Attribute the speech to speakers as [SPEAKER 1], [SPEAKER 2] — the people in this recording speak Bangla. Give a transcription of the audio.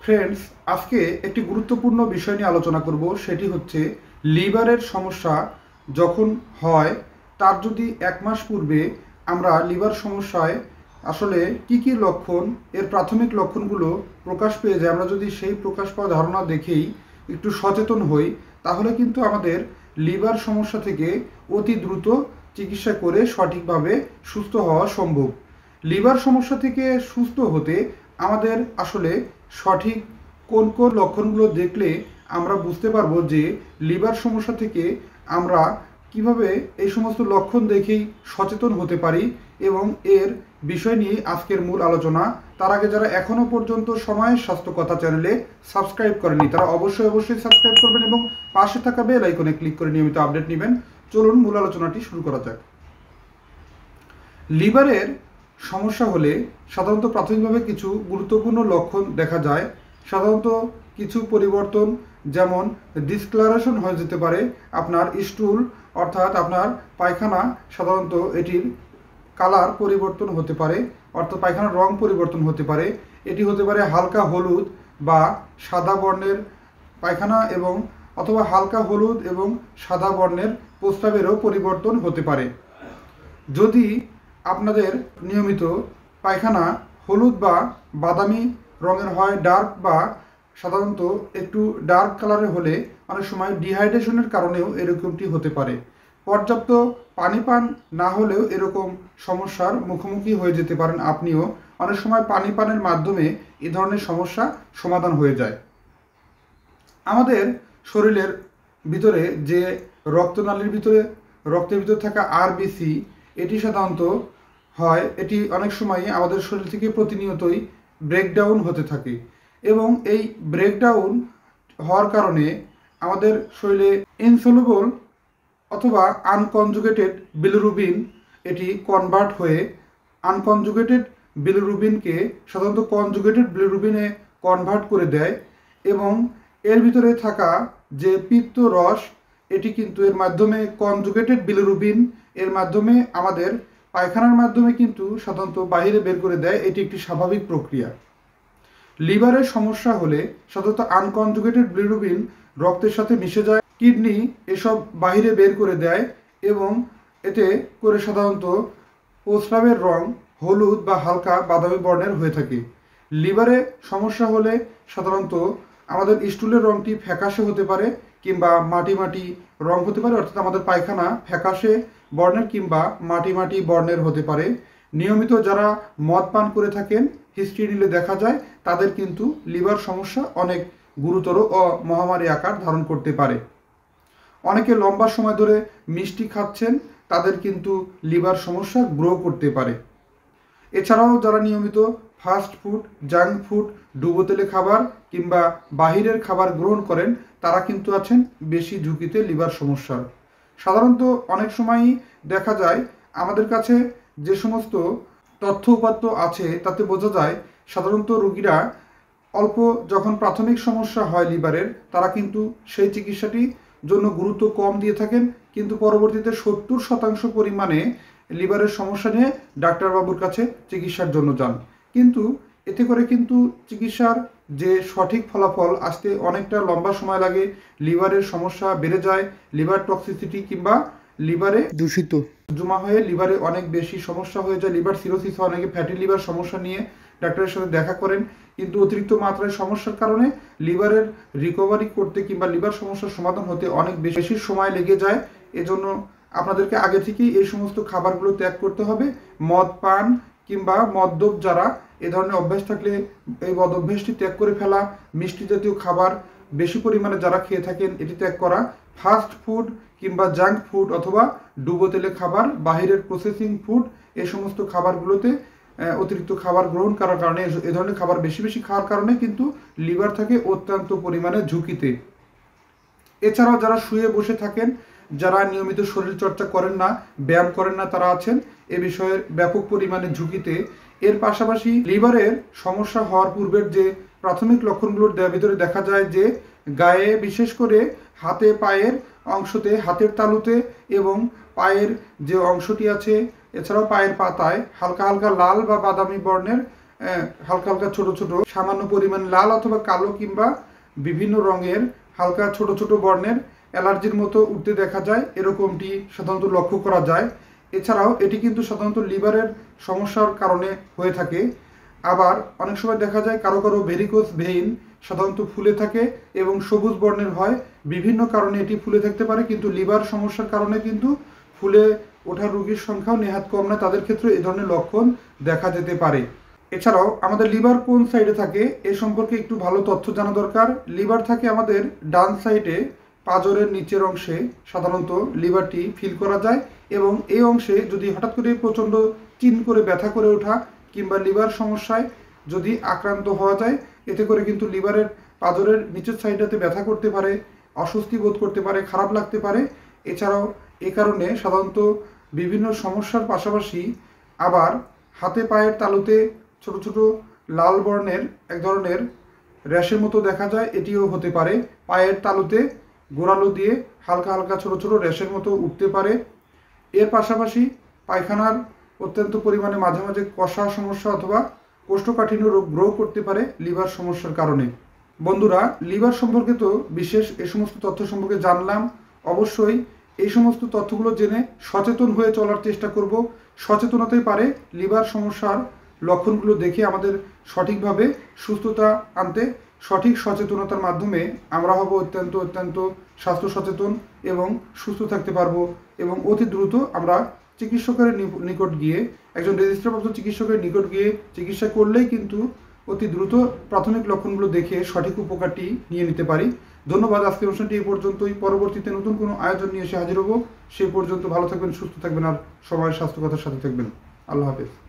[SPEAKER 1] ফ্রেন্ডস, আজকে একটি গুরুত্বপূর্ণ বিষয় নিয়ে আলোচনা করব। সেটি হচ্ছে লিভারের সমস্যা যখন হয়, তার যদি 1 মাস পূর্বে আমরা লিভার সমস্যায় আসলে কি লক্ষণ, এর প্রাথমিক লক্ষণগুলো প্রকাশ পেয়ে যায়, আমরা যদি সেই প্রকাশ পাওয়া ধারণা দেখেই একটু সচেতন হই, তাহলে কিন্তু আমাদের লিভার সমস্যা থেকে অতি দ্রুত চিকিৎসা করে সঠিকভাবে সুস্থ হওয়া সম্ভব। লিভার সমস্যা থেকে সুস্থ হতে আমাদের আসলে সঠিক কোন কোন লক্ষণগুলো দেখলে আমরা বুঝতে পারবো যে লিভার সমস্যা থেকে আমরা কিভাবে এই সমস্ত লক্ষণ দেখেই সচেতন হতে পারি, এবং এর বিষয় নিয়ে আজকের মূল আলোচনা। তার আগে যারা এখনও পর্যন্ত সময়ের স্বাস্থ্য কথা চ্যানেলে সাবস্ক্রাইব করেনি, তারা অবশ্যই সাবস্ক্রাইব করবেন এবং পাশে থাকা বেল আইকনে ক্লিক করে নিয়মিত আপডেট নেবেন। চলুন মূল আলোচনাটি শুরু করা যাক। লিভারের সমস্যা হলে সাধারণত প্রাথমিকভাবে কিছু গুরুত্বপূর্ণ লক্ষণ দেখা যায়। সাধারণত কিছু পরিবর্তন, যেমন ডিসক্লারেশন হয়ে যেতে পারে আপনার স্টুল, অর্থাৎ আপনার পায়খানা, সাধারণত এটির কালার পরিবর্তন হতে পারে, অর্থাৎ পায়খানার রং পরিবর্তন হতে পারে। এটি হতে পারে হালকা হলুদ বা সাদা বর্ণের পায়খানা, এবং অথবা হালকা হলুদ এবং সাদা বর্ণের প্রস্রাবেরও পরিবর্তন হতে পারে। যদি আপনাদের নিয়মিত পায়খানা হলুদ বা বাদামি রঙের হয়, ডার্ক বা সাধারণত একটু ডার্ক কালারের হলে অনেক সময় ডিহাইড্রেশনের কারণেও এরকমটি হতে পারে। পর্যাপ্ত পানি পান না হলেও এরকম সমস্যার মুখোমুখি হয়ে যেতে পারেন আপনিও। অনেক সময় পানি পানের মাধ্যমে এ ধরনের সমস্যা সমাধান হয়ে যায়। আমাদের শরীরের ভিতরে যে রক্তনালীর ভিতরে রক্তের ভিতরে থাকা আরবিসি, এটি সাধারণত হয়, এটি অনেক সময়ই আমাদের শরীর থেকে প্রতিনিয়তই ব্রেকডাউন হতে থাকে, এবং এই ব্রেকডাউন হওয়ার কারণে আমাদের শরীরে ইনসলুবল অথবা আনকনজুগেটেড বিলিরুবিন এটি কনভার্ট হয়ে আনকনজুগেটেড বিলিরুবিনকে সাধারণত কনজুগেটেড বিলিরুবিনে কনভার্ট করে দেয়, এবং এর ভিতরে থাকা যে পিত্ত রস, এটি কিন্তু এর মাধ্যমে কনজুগেটেড বিলিরুবিন এর মাধ্যমে আমাদের পায়খানার মাধ্যমে কিন্তু সাধারণত বাইরে বের করে দেয়। এটি একটি স্বাভাবিক প্রক্রিয়া। লিভারের সমস্যা হলে সাধারণত আনকনজুগেটেড বিলিরুবিন রক্তের সাথে মিশে যায়, কিডনি এসব বাইরে বের করে দেয়, এবং এতে করে সাধারণত প্রস্রাবের রং হলুদ বা হালকা বাদামি বর্ণের হয়ে থাকে। লিভারে সমস্যা হলে সাধারণত আমাদের স্টুলের রঙটি ফ্যাকাশে হতে পারে কিংবা মাটি মাটি রং হতে পারে, অর্থাৎ আমাদের পায়খানা ফ্যাকাশে বর্ণের কিংবা মাটি মাটি বর্ণের হতে পারে। নিয়মিত যারা মদ পান করে থাকেন, হিস্ট্রি নিলে দেখা যায় তাদের কিন্তু লিভার সমস্যা অনেক গুরুতর ও মহামারী আকার ধারণ করতে পারে। অনেকে লম্বা সময় ধরে মিষ্টি খাচ্ছেন, তাদের কিন্তু লিভার সমস্যা গ্রো করতে পারে। এছাড়াও যারা নিয়মিত ফাস্ট ফুড, জাঙ্ক ফুড, ডুবো তেলে খাবার কিংবা বাহিরের খাবার গ্রহণ করেন, তারা কিন্তু আছেন বেশি ঝুঁকিতে লিভার সমস্যার। সাধারণত অনেক সময়ই দেখা যায় আমাদের কাছে যে সমস্ত তথ্য উপাত্ত আছে তাতে বোঝা যায় সাধারণত রোগীরা অল্প যখন প্রাথমিক সমস্যা হয় লিভারের, তারা কিন্তু সেই চিকিৎসাটি জন্য গুরুত্ব কম দিয়ে থাকেন, কিন্তু পরবর্তীতে 70% পরিমাণে লিভারের সমস্যা নিয়ে ডাক্তারবাবুর কাছে চিকিৎসার জন্য যান। কিন্তু এতে করে কিন্তু চিকিৎসার যে সঠিক ফলাফল আসতে অনেকটা লম্বা সময় লাগে। লিভারের সমস্যা বেড়ে যায়, লিভার টক্সিসিটি কিংবা লিভারে দূষিত জমা হয়ে লিভারে অনেক বেশি সমস্যা হয়ে যায়। লিভার সিরোসিস হয়, অনেকে ফ্যাটি লিভার সমস্যা নিয়ে ডাক্তারের সাথে দেখা করেন, কিন্তু অতিরিক্ত মাত্রায় সমস্যার কারণে লিভারের রিকভারি করতে কিংবা লিভার সমস্যার সমাধান হতে অনেক বেশি সময় লেগে যায়। এজন্য আপনাদেরকে আগে থেকেই এই সমস্ত খাবারগুলো ত্যাগ করতে হবে। মদ পান কিংবা মদ্যপ যারা এ ধরনের অভ্যাস থাকলে এই মদ অভ্যাসটি ত্যাগ করে ফেলা, মিষ্টি জাতীয় খাবার বেশি পরিমাণে যারা খেয়ে থাকেন এটি ত্যাগ করা, ফাস্ট ফুড কিংবা জাঙ্ক ফুড অথবা ডুবো তেলে খাবার, বাহিরের প্রসেসিং ফুড, এই সমস্ত খাবারগুলোতে অতিরিক্ত খাবার গ্রহণ করার কারণে, এ ধরনের খাবার বেশি খাওয়ার কারণে কিন্তু লিভার থাকে অত্যন্ত পরিমাণে ঝুঁকিতে। এছাড়াও যারা শুয়ে বসে থাকেন, যারা নিয়মিত শরীর চর্চা করেন না, ব্যায়াম করেন না, তারা আছেন এ বিষয়ের ব্যাপক পরিমাণে ঝুঁকিতে। এর পাশাপাশি লিভারের সমস্যা হওয়ার পূর্বের যে প্রাথমিক লক্ষণগুলোর ভিতরে দেখা যায় যে গায়ে, বিশেষ করে হাতে পায়ের অংশতে, হাতের তালুতে এবং পায়ের যে অংশটি আছে, এছাড়াও পায়ের পাতায় হালকা হালকা লাল বা বাদামি বর্ণের হালকা হালকা ছোট ছোট সামান্য পরিমাণ লাল অথবা কালো কিংবা বিভিন্ন রঙের হালকা ছোট ছোট বর্ণের অ্যালার্জির মতো উঠতে দেখা যায়, এরকমটি সাধারণত লক্ষ্য করা যায়। এছাড়াও এটি কিন্তু সাধারণত লিভারের সমস্যার কারণে হয়ে থাকে। আবার অনেক সময় দেখা যায় কারো কারো ভেরিকোজ ভেইন সাধারণত ফুলে থাকে এবং সবুজ বর্ণের হয়। বিভিন্ন কারণে এটি ফুলে থাকতে পারে, কিন্তু লিভার সমস্যার কারণে কিন্তু ফুলে ওঠার রোগীর সংখ্যাও নেহাত কম না, তাদের ক্ষেত্রে এই ধরনের লক্ষণ দেখা যেতে পারে। এছাড়াও আমাদের লিভার কোন সাইডে থাকে এ সম্পর্কে একটু ভালো তথ্য জানা দরকার। লিভার থাকে আমাদের ডান সাইডে, পাঁজরের নিচের অংশে সাধারণত লিভারটি ফিল করা যায়, এবং এই অংশে যদি হঠাৎ করে প্রচণ্ড চিন করে ব্যথা করে ওঠা কিংবা লিভার সমস্যায় যদি আক্রান্ত হওয়া যায়, এতে করে কিন্তু লিভারের পাঁজরের নিচের সাইডটাতে ব্যথা করতে পারে, অস্বস্তি বোধ করতে পারে, খারাপ লাগতে পারে। এছাড়াও এ কারণে সাধারণত বিভিন্ন সমস্যার পাশাপাশি আবার হাতে পায়ের তালুতে ছোট ছোট লাল বর্ণের এক ধরনের র্যাশের মতো দেখা যায়, এটিও হতে পারে। পায়ের তালুতে গোড়ালো দিয়ে হালকা হালকা ছোট ছোট র্যাশের মতো উঠতে পারে। এর পাশাপাশি পায়খানার অত্যন্ত পরিমাণে মাঝে মাঝে কষা সমস্যা অথবা কোষ্ঠকাঠিন্য রোগ গ্রো করতে পারে লিভার সমস্যার কারণে। বন্ধুরা, লিভার সম্পর্কে তো বিশেষ এই সমস্ত তথ্য সম্পর্কে জানলাম। অবশ্যই এই সমস্ত তথ্যগুলো জেনে সচেতন হয়ে চলার চেষ্টা করব। সচেতনতাই পারে লিভার সমস্যার লক্ষণগুলো দেখে আমাদের সঠিকভাবে সুস্থতা আনতে। সঠিক সচেতনতার মাধ্যমে আমরা হব অত্যন্ত স্বাস্থ্য সচেতন এবং সুস্থ থাকতে পারবো, এবং অতি দ্রুত আমরা চিকিৎসকের নিকট গিয়ে, একজন রেজিস্ট্রারপ্রাপ্ত চিকিৎসকের নিকট গিয়ে চিকিৎসা করলেই কিন্তু অতি দ্রুত প্রাথমিক লক্ষণগুলো দেখে সঠিক উপকারটি নিয়ে নিতে পারি। ধন্যবাদ। আজকের অনুষ্ঠানটি এই পর্যন্তই। পরবর্তীতে নতুন কোনো আয়োজন নিয়ে এসে হাজির হব। সেই পর্যন্ত ভালো থাকবেন, সুস্থ থাকবেন, আর সবাই স্বাস্থ্যকতার সাথে থাকবেন। আল্লাহ হাফেজ।